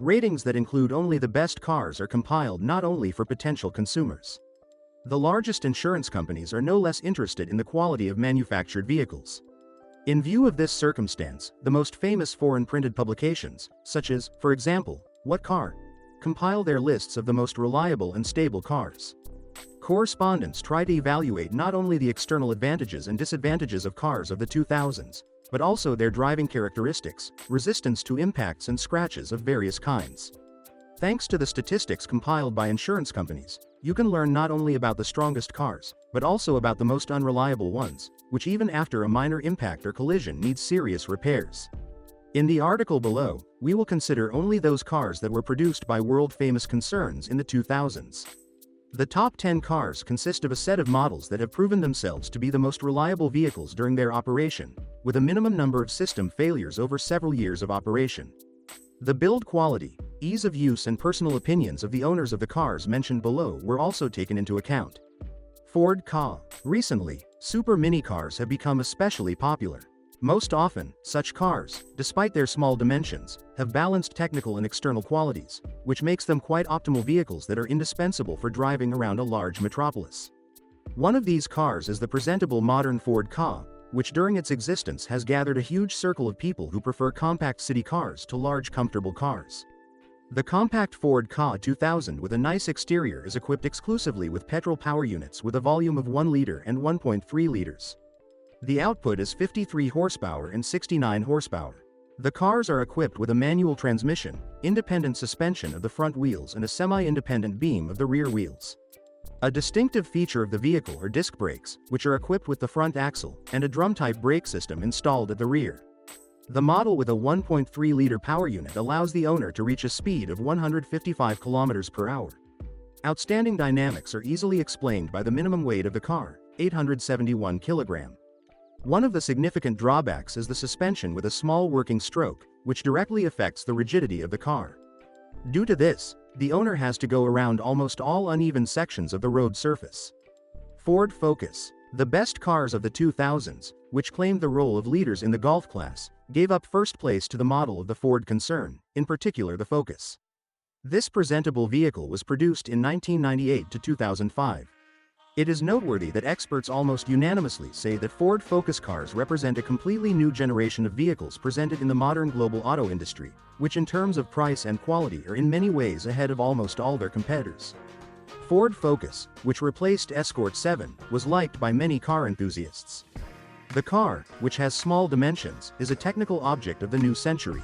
Ratings that include only the best cars are compiled not only for potential consumers. The largest insurance companies are no less interested in the quality of manufactured vehicles. In view of this circumstance, the most famous foreign printed publications, such as, for example, What Car?, compile their lists of the most reliable and stable cars. Correspondents try to evaluate not only the external advantages and disadvantages of cars of the 2000s, but also their driving characteristics, resistance to impacts and scratches of various kinds. Thanks to the statistics compiled by insurance companies, you can learn not only about the strongest cars, but also about the most unreliable ones, which even after a minor impact or collision need serious repairs. In the article below, we will consider only those cars that were produced by world-famous concerns in the 2000s. The top 10 cars consist of a set of models that have proven themselves to be the most reliable vehicles during their operation, with a minimum number of system failures over several years of operation. The build quality, ease of use and personal opinions of the owners of the cars mentioned below were also taken into account. Ford Ka. Recently, super mini cars have become especially popular. Most often, such cars, despite their small dimensions, have balanced technical and external qualities, which makes them quite optimal vehicles that are indispensable for driving around a large metropolis. One of these cars is the presentable modern Ford Ka, which during its existence has gathered a huge circle of people who prefer compact city cars to large comfortable cars. The compact Ford Ka 2000 with a nice exterior is equipped exclusively with petrol power units with a volume of 1 liter and 1.3 liters. The output is 53 horsepower and 69 horsepower. The cars are equipped with a manual transmission, independent suspension of the front wheels and a semi-independent beam of the rear wheels. A distinctive feature of the vehicle are disc brakes, which are equipped with the front axle, and a drum-type brake system installed at the rear. The model with a 1.3-liter power unit allows the owner to reach a speed of 155 km per hour. Outstanding dynamics are easily explained by the minimum weight of the car, 871 kg. One of the significant drawbacks is the suspension with a small working stroke, which directly affects the rigidity of the car. Due to this, the owner has to go around almost all uneven sections of the road surface. Ford Focus. The best cars of the 2000s, which claimed the role of leaders in the Golf class, gave up first place to the model of the Ford concern, in particular the Focus. This presentable vehicle was produced in 1998 to 2005. It is noteworthy that experts almost unanimously say that Ford Focus cars represent a completely new generation of vehicles presented in the modern global auto industry, which in terms of price and quality are in many ways ahead of almost all their competitors. Ford Focus, which replaced Escort 7, was liked by many car enthusiasts. The car, which has small dimensions, is a technical object of the new century.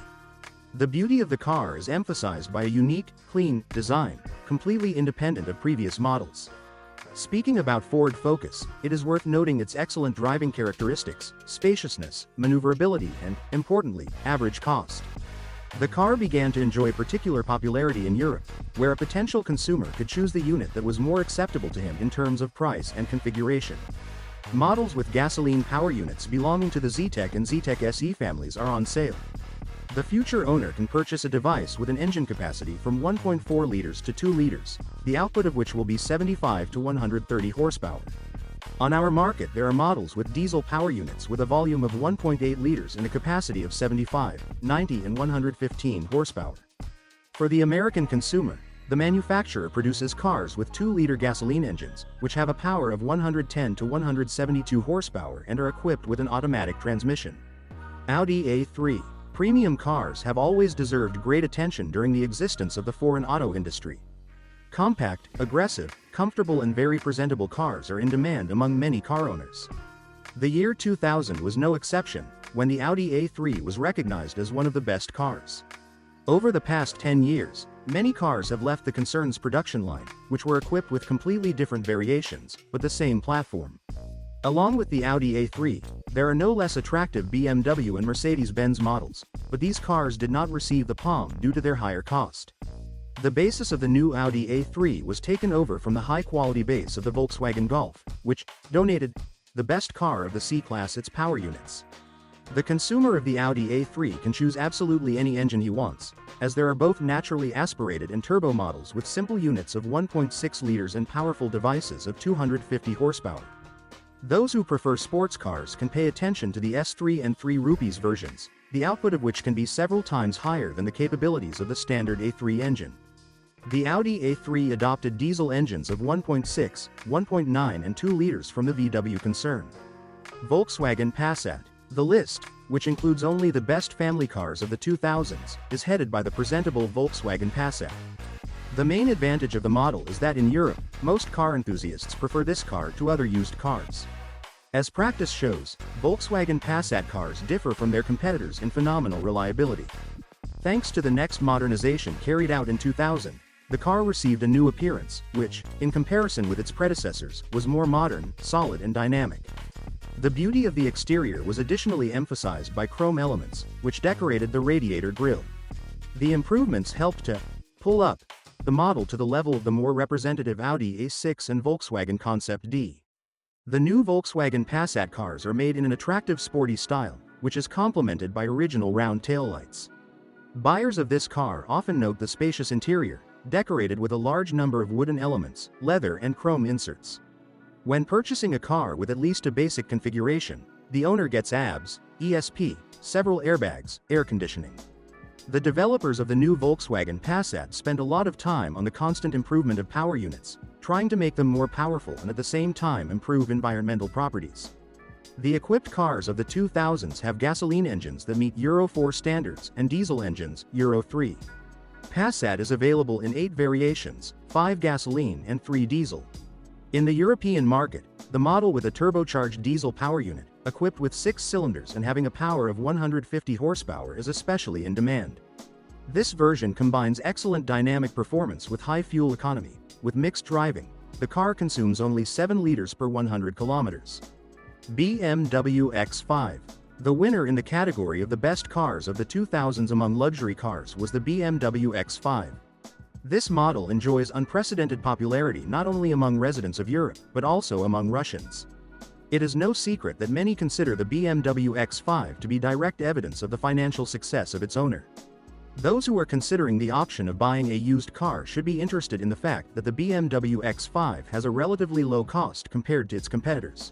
The beauty of the car is emphasized by a unique, clean design, completely independent of previous models. Speaking about Ford Focus, it is worth noting its excellent driving characteristics, spaciousness, maneuverability and, importantly, average cost. The car began to enjoy particular popularity in Europe, where a potential consumer could choose the unit that was more acceptable to him in terms of price and configuration. Models with gasoline power units belonging to the Zetec and Zetec SE families are on sale. The future owner can purchase a device with an engine capacity from 1.4 liters to 2 liters, the output of which will be 75 to 130 horsepower. On our market there are models with diesel power units with a volume of 1.8 liters and a capacity of 75, 90 and 115 horsepower. For the American consumer, the manufacturer produces cars with 2-liter gasoline engines, which have a power of 110 to 172 horsepower and are equipped with an automatic transmission. Audi A3. Premium cars have always deserved great attention during the existence of the foreign auto industry. Compact, aggressive, comfortable and very presentable cars are in demand among many car owners. The year 2000 was no exception, when the Audi A3 was recognized as one of the best cars. Over the past 10 years, many cars have left the concern's production line, which were equipped with completely different variations, but the same platform. Along with the Audi A3, there are no less attractive BMW and Mercedes-Benz models, but these cars did not receive the palm due to their higher cost. The basis of the new Audi A3 was taken over from the high-quality base of the Volkswagen Golf, which donated the best car of the C-Class its power units. The consumer of the Audi A3 can choose absolutely any engine he wants, as there are both naturally aspirated and turbo models with simple units of 1.6 liters and powerful devices of 250 horsepower. Those who prefer sports cars can pay attention to the S3 and 3 rupees versions, the output of which can be several times higher than the capabilities of the standard A3 engine. The Audi A3 adopted diesel engines of 1.6, 1.9 and 2 liters from the VW concern. Volkswagen Passat. The list, which includes only the best family cars of the 2000s, is headed by the presentable Volkswagen Passat. The main advantage of the model is that in Europe, most car enthusiasts prefer this car to other used cars. As practice shows, Volkswagen Passat cars differ from their competitors in phenomenal reliability. Thanks to the next modernization carried out in 2000, the car received a new appearance, which, in comparison with its predecessors, was more modern, solid and dynamic. The beauty of the exterior was additionally emphasized by chrome elements, which decorated the radiator grille. The improvements helped to pull up the model to the level of the more representative Audi A6 and Volkswagen Concept D. The new Volkswagen Passat cars are made in an attractive sporty style, which is complemented by original round taillights. Buyers of this car often note the spacious interior, decorated with a large number of wooden elements, leather and chrome inserts. When purchasing a car with at least a basic configuration, the owner gets ABS, ESP, several airbags, air conditioning. The developers of the new Volkswagen Passat spend a lot of time on the constant improvement of power units, trying to make them more powerful and at the same time improve environmental properties. The equipped cars of the 2000s have gasoline engines that meet Euro 4 standards and diesel engines, Euro 3. Passat is available in 8 variations, 5 gasoline and 3 diesel. In the European market, the model with a turbocharged diesel power unit, equipped with 6 cylinders and having a power of 150 horsepower is especially in demand. This version combines excellent dynamic performance with high fuel economy. With mixed driving, the car consumes only 7 liters per 100 kilometers. BMW X5. The winner in the category of the best cars of the 2000s among luxury cars was the BMW X5. This model enjoys unprecedented popularity not only among residents of Europe, but also among Russians. It is no secret that many consider the BMW X5 to be direct evidence of the financial success of its owner. Those who are considering the option of buying a used car should be interested in the fact that the BMW X5 has a relatively low cost compared to its competitors.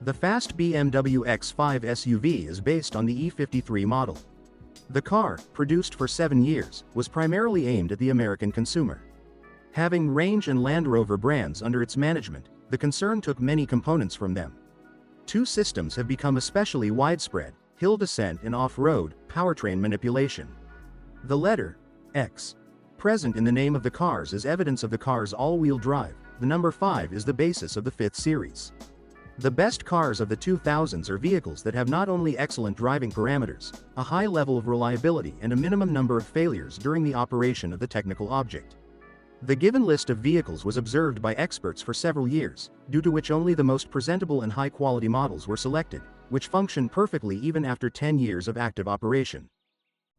The fast BMW X5 SUV is based on the E53 model. The car, produced for 7 years, was primarily aimed at the American consumer. Having Range and Land Rover brands under its management, the concern took many components from them. 2 systems have become especially widespread: hill descent and off-road powertrain manipulation. The letter X present in the name of the cars is evidence of the car's all-wheel drive. The number 5 is the basis of the 5th series. The best cars of the 2000s are vehicles that have not only excellent driving parameters, a high level of reliability and a minimum number of failures during the operation of the technical object. The given list of vehicles was observed by experts for several years, due to which only the most presentable and high-quality models were selected, which function perfectly even after 10 years of active operation.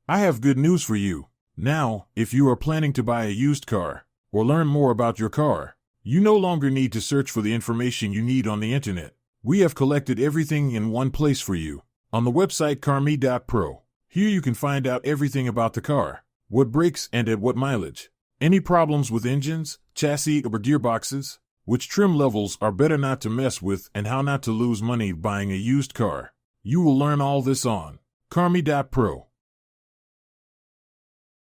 I have good news for you. Now, if you are planning to buy a used car, or learn more about your car, you no longer need to search for the information you need on the internet. We have collected everything in one place for you, on the website carme.pro. Here you can find out everything about the car, what breaks and at what mileage, any problems with engines, chassis or gearboxes, which trim levels are better not to mess with, and how not to lose money buying a used car. You will learn all this on carme.pro.